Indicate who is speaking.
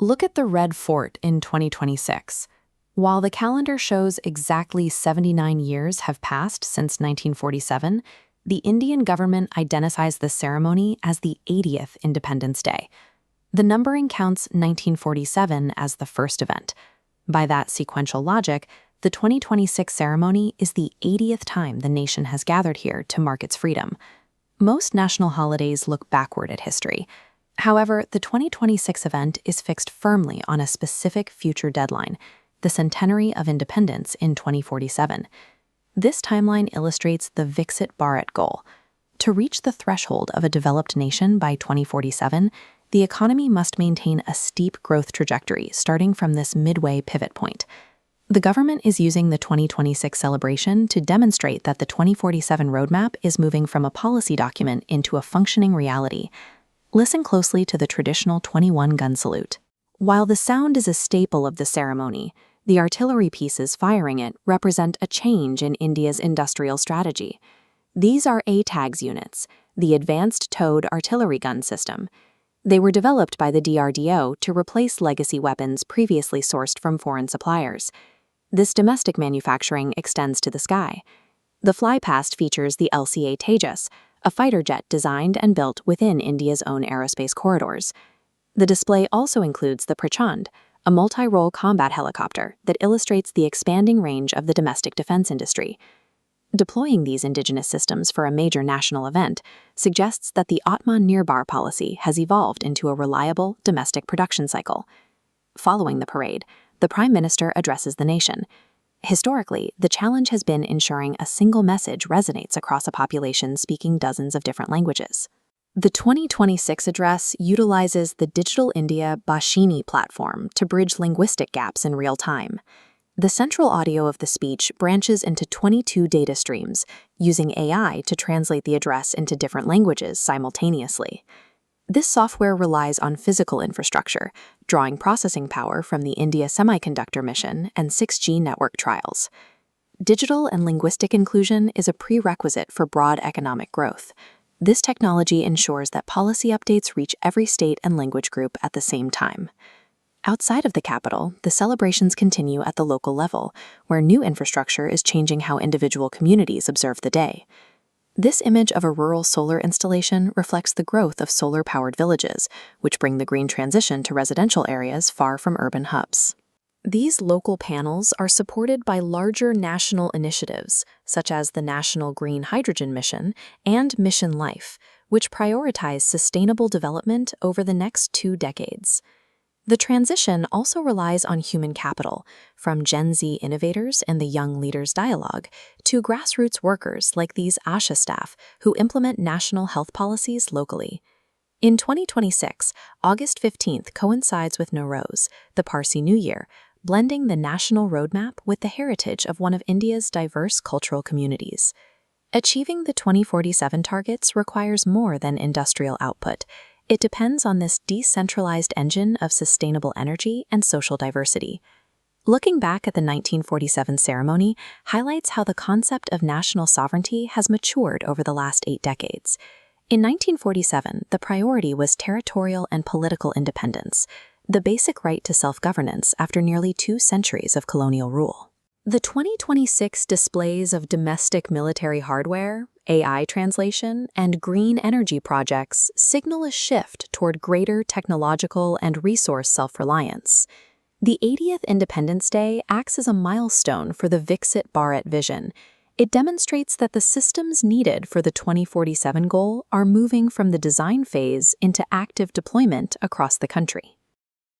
Speaker 1: Look at the Red Fort in 2026. While the calendar shows exactly 79 years have passed since 1947, the Indian government identifies the ceremony as the 80th Independence Day. The numbering counts 1947 as the first event. By that sequential logic, the 2026 ceremony is the 80th time the nation has gathered here to mark its freedom. Most national holidays look backward at history. However, the 2026 event is fixed firmly on a specific future deadline, the centenary of independence in 2047. This timeline illustrates the Viksit Bharat goal. To reach the threshold of a developed nation by 2047, the economy must maintain a steep growth trajectory starting from this midway pivot point. The government is using the 2026 celebration to demonstrate that the 2047 roadmap is moving from a policy document into a functioning reality. Listen closely to the traditional 21-gun salute. While the sound is a staple of the ceremony, the artillery pieces firing it represent a change in India's industrial strategy. These are ATAGS units, the Advanced Towed Artillery Gun System. They were developed by the DRDO to replace legacy weapons previously sourced from foreign suppliers. This domestic manufacturing extends to the sky. The flypast features the LCA Tejas, a fighter jet designed and built within India's own aerospace corridors. The display also includes the Prachand, a multi-role combat helicopter that illustrates the expanding range of the domestic defense industry. Deploying these indigenous systems for a major national event suggests that the Atmanirbhar policy has evolved into a reliable domestic production cycle. Following the parade, the Prime Minister addresses the nation. Historically, the challenge has been ensuring a single message resonates across a population speaking dozens of different languages. The 2026 address utilizes the Digital India BHASHINI platform to bridge linguistic gaps in real time. The central audio of the speech branches into 22 data streams, using AI to translate the address into different languages simultaneously. This software relies on physical infrastructure, drawing processing power from the India Semiconductor Mission and 6G network trials. Digital and linguistic inclusion is a prerequisite for broad economic growth. This technology ensures that policy updates reach every state and language group at the same time. Outside of the capital, the celebrations continue at the local level, where new infrastructure is changing how individual communities observe the day. This image of a rural solar installation reflects the growth of solar-powered villages, which bring the green transition to residential areas far from urban hubs. These local panels are supported by larger national initiatives, such as the National Green Hydrogen Mission and Mission Life, which prioritize sustainable development over the next 2 decades. The transition also relies on human capital, from Gen Z innovators and the Young Leaders Dialogue to grassroots workers like these ASHA staff who implement national health policies locally. In 2026, August 15th coincides with Nowruz, the Parsi New Year, blending the national roadmap with the heritage of one of India's diverse cultural communities. Achieving the 2047 targets requires more than industrial output. It depends on this decentralized engine of sustainable energy and social diversity. Looking back at the 1947 ceremony highlights how the concept of national sovereignty has matured over the last 8 decades. In 1947, the priority was territorial and political independence, the basic right to self-governance after nearly 2 centuries of colonial rule. The 2026 displays of domestic military hardware, AI translation, and green energy projects signal a shift toward greater technological and resource self-reliance. The 80th Independence Day acts as a milestone for the Viksit Bharat vision. It demonstrates that the systems needed for the 2047 goal are moving from the design phase into active deployment across the country.